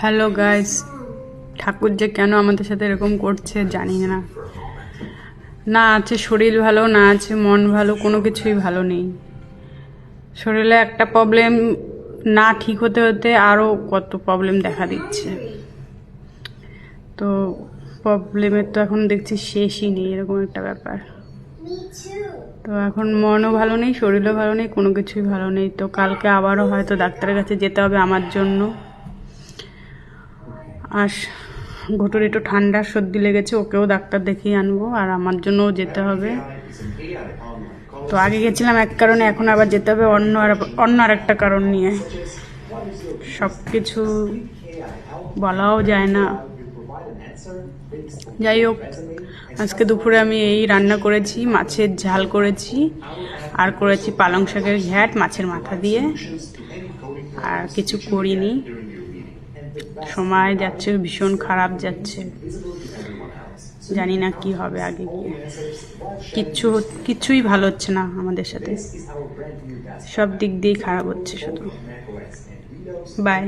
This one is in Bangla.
হ্যালো গাইস, ঠাকুর যে কেন আমাদের সাথে এরকম করছে জানি না। না আছে শরীর ভালো, না আছে মন ভালো, কোনো কিছুই ভালো নেই। শরীরে একটা প্রবলেম না ঠিক হতে হতে আরও কত প্রবলেম দেখা দিচ্ছে। তো প্রবলেমের তো এখন দেখছি শেষই নেই, এরকম একটা ব্যাপার। তো এখন মনও ভালো নেই, শরীরও ভালো নেই, কোনো কিছুই ভালো নেই। তো কালকে আবারও হয়তো ডাক্তারের কাছে যেতে হবে আমার জন্য। আর ঘটুর একটু ঠান্ডা সর্দি লেগেছে, ওকেও ডাক্তার দেখিয়ে আনবো, আর আমার জন্যও যেতে হবে। তো আগে গেছিলাম এক কারণে, এখন আবার যেতে হবে অন্য আর একটা কারণ নিয়ে। সব কিছু বলাও যায় না। যাই হোক, আজকে দুপুরে আমি এই রান্না করেছি, মাছের ঝাল করেছি, আর করেছি পালং শাকের ঘ্যাট মাছের মাথা দিয়ে। আর কিছু করিনি, সময় যাচ্ছে ভীষণ খারাপ যাচ্ছে, জানি না কি হবে আগে গিয়ে। কিচ্ছুই ভালো হচ্ছে না আমাদের সাথে, সব দিক দিয়েই খারাপ হচ্ছে শুধু। বাই।